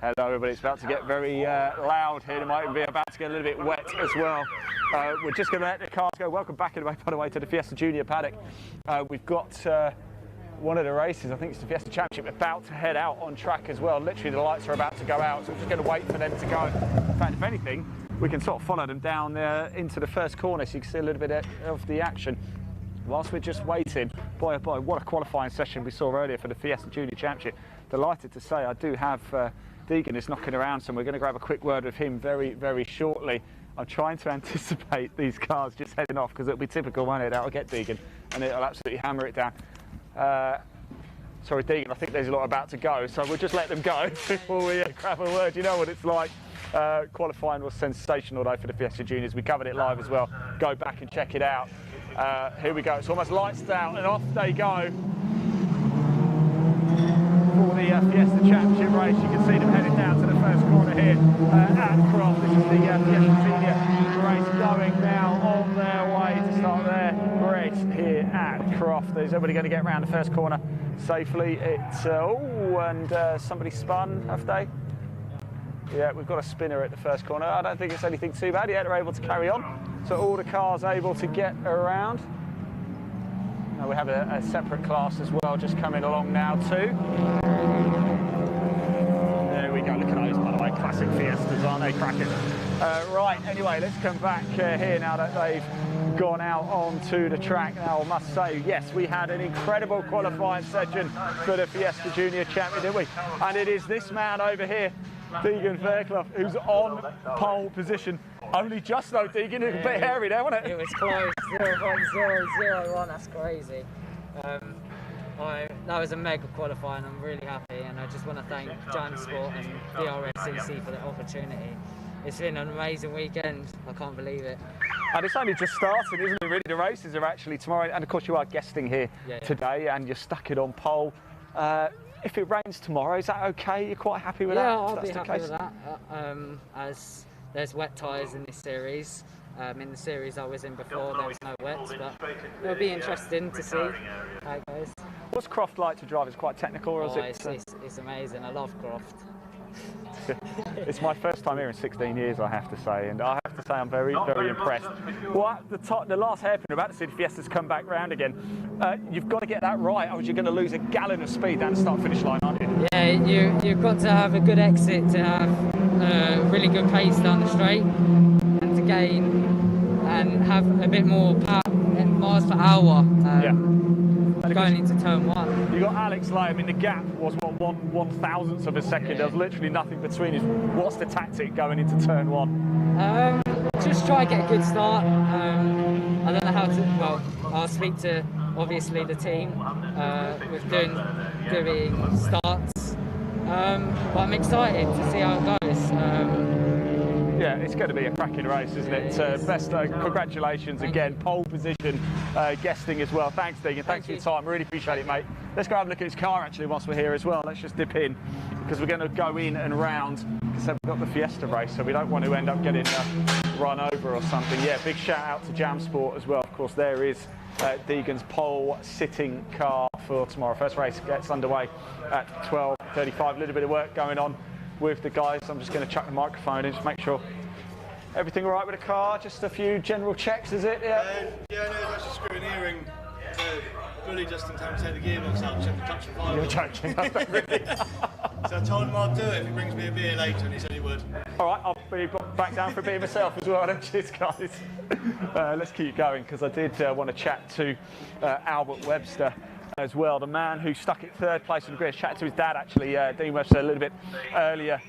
Hello everybody, it's about to get very loud here. It might be about to get a little bit wet as well. We're just going to let the cars go. Welcome back, by the way, to the Fiesta Junior paddock. We've got one of the races, I think it's the Fiesta Championship, about to head out on track as well. Literally the lights are about to go out, so we're just going to wait for them to go. In fact, if anything, we can sort of follow them down into the first corner so you can see a little bit of the action. Whilst we're just waiting, boy oh boy, what a qualifying session we saw earlier for the Fiesta Junior Championship. Delighted to say I do have Deegan is knocking around, so we're going to grab a quick word with him very, very shortly. I'm trying to anticipate these cars just heading off because it'll be typical, won't it? That'll get Deegan and it'll absolutely hammer it down. Sorry, Deegan, I think there's a lot about to go, so we'll just let them go before we grab a word. You know what it's like. Qualifying was sensational though for the Fiesta Juniors. We covered it live as well. Go back and check it out. Here we go. It's almost lights out and off they go for the Fiesta Championship race. You can see them heading down to the first corner here at Croft. This is the Fiesta Junior race going now on their way to start their race here at Croft. Is everybody going to get around the first corner safely? It's and somebody spun, have they? Yeah, we've got a spinner at the first corner. I don't think it's anything too bad yet. They're able to carry on. So all the cars able to get around. Now we have a separate class as well just coming along now too. There we go. Look at those, by the way. Classic Fiestas, aren't they? Cracking. Right, anyway, let's come back here now that they've gone out onto the track. Now, I must say, yes, we had an incredible qualifying session for the Fiesta Junior Champion, didn't we? And it is this man over here, Deegan Fairclough, who's on pole position. Only just though, Deegan, it was a bit hairy there, wasn't it? It was close, 0.001, that's crazy. That was a mega qualifying, I'm really happy, and I just want to thank JamSport and BRSCC for the opportunity. It's been an amazing weekend, I can't believe it. And it's only just started, isn't it, really? The races are actually tomorrow, and of course you are guesting here today, and you're stuck it on pole. If it rains tomorrow, is that okay? You're quite happy with that? Yeah, I'll be happy with that. As there's wet tyres in this series. In the series I was in before, there was no wets, but it'll be interesting to see how it goes. What's Croft like to drive? Is it quite technical, or is it's amazing. I love Croft. It's my first time here in 16 years, I have to say, and I have to say I'm very, very impressed. Well, the last hairpin, we're about to see the Fiesta's come back round again. You've got to get that right, or you're going to lose a gallon of speed down the start-finish line, aren't you? Yeah, you've got to have a good exit to have really good pace down the straight, and to gain and have a bit more miles per hour. Going into turn one. You got Alex Lay. I mean, the gap was what, one thousandth of a second. Yeah. There was literally nothing between us. What's the tactic going into turn one? Just try to get a good start. I don't know how to. Well, I'll speak to obviously the team with doing starts. But I'm excited to see how it goes. Yeah, it's going to be a cracking race, isn't it? Best congratulations again, pole position, guesting as well. Thanks, Deegan. Thanks for your time. Really appreciate it, mate. Let's go have a look at his car actually whilst we're here as well. Let's just dip in because we're going to go in and round because we've got the Fiesta race, so we don't want to end up getting run over or something. Yeah, big shout out to JamSport as well. Of course, there is Deegan's pole sitting car for tomorrow. First race gets underway at 12:35. A little bit of work going on with the guys. I'm just going to chuck the microphone in, just make sure everything all right with the car. Just a few general checks, is it? Yeah. Yeah, no, it's actually screwing earring. Really just in time to take the gearbox out, check the clutch and fire. You're joking, really. So I told him I'd do it if he brings me a beer later, and he said he would. All right, I'll be back down for a beer myself as well. Cheers, guys. Let's keep going because I did want to chat to Albert Webster as well, the man who stuck at third place in the grid. Chatted to his dad actually, Dean Webster, a little bit earlier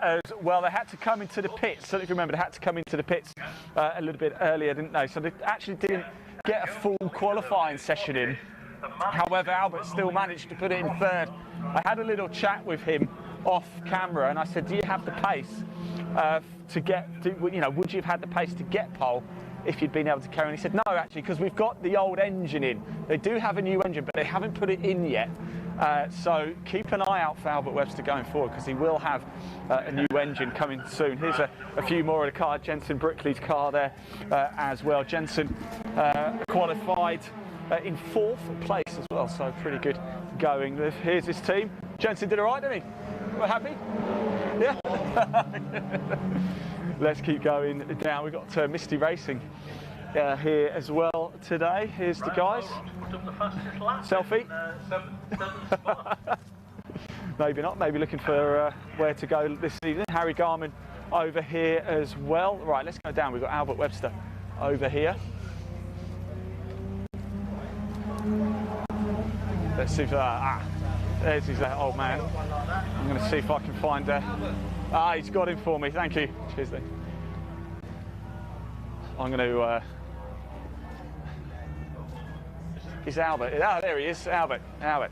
as well. They had to come into the pits, so if you remember, they had to come into the pits a little bit earlier, didn't they? So they actually didn't get a full qualifying session in. However, Albert still managed to put it in third. I had a little chat with him off camera and I said, do you have the pace to get, you know, would you have had the pace to get pole if you'd been able to carry? And he said, no, actually, because we've got the old engine in. They do have a new engine, but they haven't put it in yet. So keep an eye out for Albert Webster going forward because he will have a new engine coming soon. Here's a few more of the car, Jensen Brickley's car there as well. Jensen qualified in fourth place as well, so pretty good going. Here's his team. Jensen did all right, didn't he? We're happy? Yeah. Let's keep going down. We've got Misty Racing here as well today. Here's the guys. Selfie. Maybe not. Maybe looking for where to go this evening. Harry Garman over here as well. Right, let's go down. We've got Albert Webster over here. Let's see if there's his old man. I'm going to see if I can find he's got him for me. Thank you. Cheers then. I'm going to is Albert. Oh, there he is. Albert. A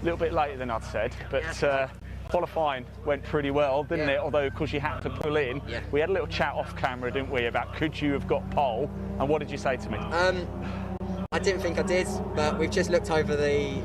little bit later than I'd said, but qualifying went pretty well, didn't it? Although, of course, you had to pull in. Yeah. We had a little chat off camera, didn't we, about could you have got pole? And what did you say to me? I didn't think I did, but we've just looked over the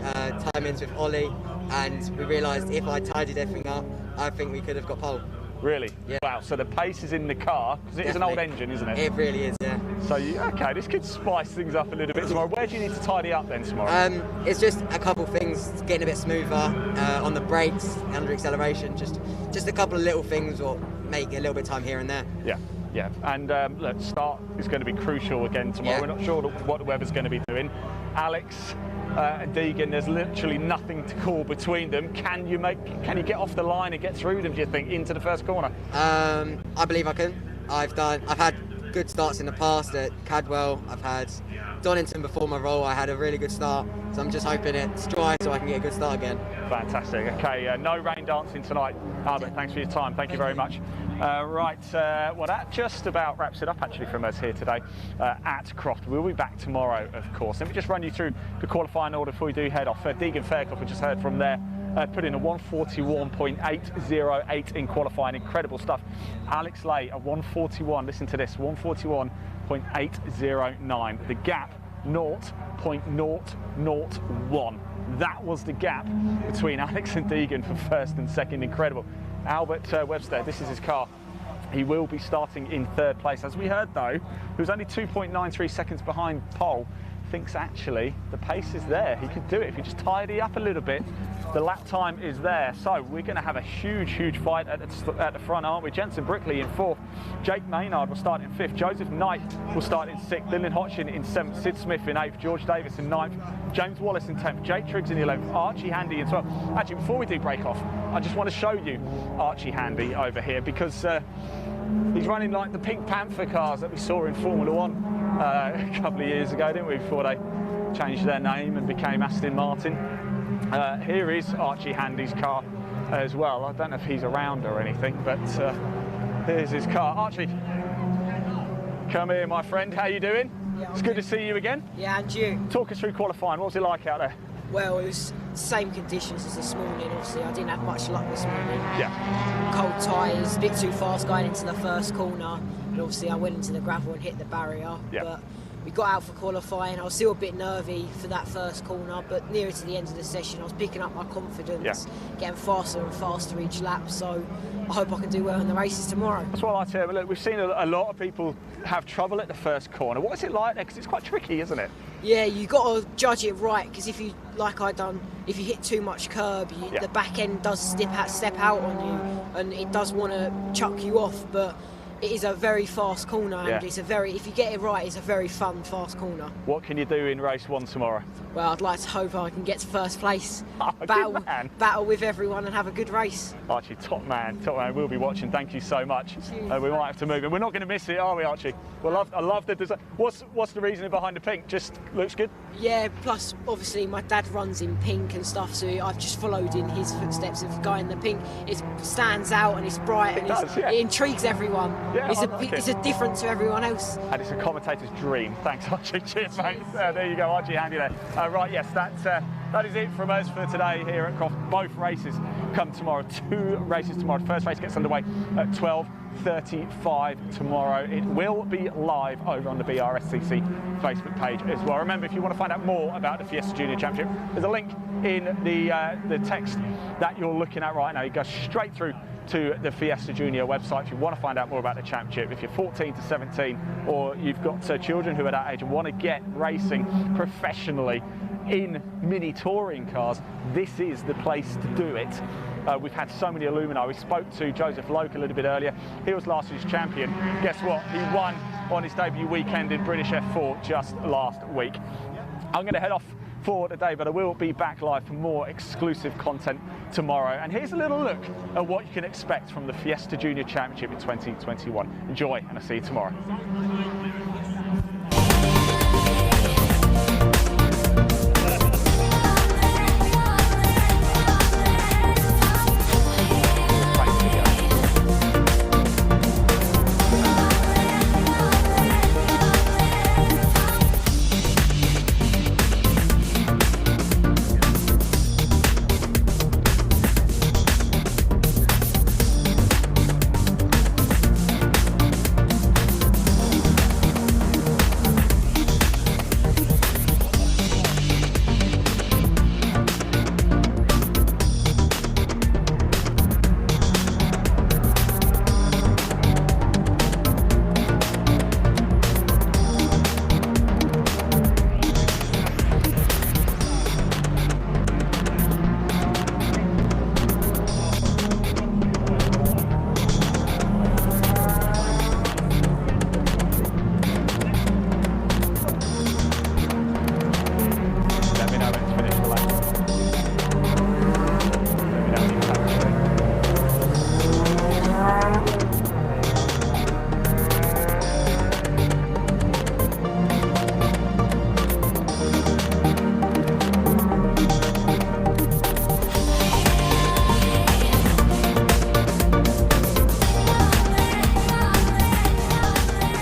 timings with Ollie, and we realised if I tidied everything up, I think we could have got pole. Really? Yeah. Wow, so the pace is in the car, because it is an old engine, isn't it? It really is, yeah. So, okay, this could spice things up a little bit tomorrow. Where do you need to tidy up then tomorrow? It's just a couple of things, getting a bit smoother on the brakes, under acceleration, just a couple of little things will make a little bit of time here and there. Yeah, and look, start is going to be crucial again tomorrow. Yeah. We're not sure what the weather's going to be doing. Alex and Deegan, there's literally nothing to call between them. Can you get off the line and get through them, do you think, into the first corner? I believe I can. I've had good starts in the past at Cadwell. I've had Donington before my role. I had a really good start, so I'm just hoping it's dry so I can get a good start again. Fantastic. Okay, no rain dancing tonight. Albert, thanks for your time. Thank you very much. Well, that just about wraps it up actually from us here today at Croft. We'll be back tomorrow, of course. Let me just run you through the qualifying order before we do head off. Deegan Fairclough, we just heard from there, put in a 141.808 in qualifying. Incredible stuff. Alex Lay, a 141. Listen to this, 141.809. The gap, 0.001. That was the gap between Alex and Deegan for first and second. Incredible. Albert Webster, this is his car. He will be starting in third place. As we heard though, he was only 2.93 seconds behind pole. Thinks actually the pace is there. He could do it if you just tidy up a little bit. The lap time is there. So we're going to have a huge fight at the front, aren't we? Jensen Brickley in fourth. Jake Maynard will start in fifth. Joseph Knight will start in sixth. Lyndon Hodgson in seventh. Sid Smith in eighth. George Davis in ninth. James Wallace in 10th. Jake Triggs in 11th. Archie Handy in 12th. Actually, before we do break off, I just want to show you Archie Handy over here because he's running like the Pink Panther cars that we saw in Formula One a couple of years ago, didn't we, before they changed their name and became Aston Martin. Here is Archie Handy's car as well. I don't know if he's around or anything, but here's his car. Archie, come here, my friend. How you doing? Yeah, it's good to see you again. Yeah, and you. Talk us through qualifying. What was it like out there? Well, it was the same conditions as this morning. Obviously, I didn't have much luck this morning. Yeah. Cold tyres, a bit too fast going into the first corner. And obviously, I went into the gravel and hit the barrier. Yeah. But we got out for qualifying. I was still a bit nervy for that first corner, but nearer to the end of the session, I was picking up my confidence, getting faster and faster each lap. So I hope I can do well in the races tomorrow. That's what I like to hear. But look, we've seen a lot of people have trouble at the first corner. What is it like there? Because it's quite tricky, isn't it? Yeah, you got to judge it right, because if you, like I done, if you hit too much curb, the back end does step out on you, and it does want to chuck you off. But it is a very fast corner, and it's if you get it right, it's a very fun, fast corner. What can you do in race one tomorrow? Well, I'd like to hope I can get to first place, battle with everyone and have a good race. Archie, top man, we'll be watching. Thank you so much. We might have to move, and we're not going to miss it, are we, Archie? I love the design. What's the reasoning behind the pink? Just looks good? Yeah, plus obviously my dad runs in pink and stuff, so I've just followed in his footsteps of going in the pink. It stands out and it's bright and it intrigues everyone. Yeah, it's a different to everyone else. And it's a commentator's dream. Thanks, Archie. Cheers, mate. There you go, Archie Handy there. Right, yes, that is it from us for today here at Croft. Both races come tomorrow. 2 races tomorrow. The first race gets underway at 12:35 tomorrow. It will be live over on the BRSCC Facebook page as well. Remember, if you want to find out more about the Fiesta Junior Championship, there's a link in the text that you're looking at right now. You go straight through to the Fiesta Junior website if you want to find out more about the championship. If you're 14 to 17 or you've got children who are that age and want to get racing professionally in mini touring cars, this is the place to do it. We've had so many alumni. We spoke to Joseph Loke a little bit earlier. He was last year's champion. Guess what? He won on his debut weekend in British F4 just last week. I'm going to head off for today, but I will be back live for more exclusive content tomorrow. And here's a little look at what you can expect from the Fiesta Junior Championship in 2021. Enjoy, and I'll see you tomorrow.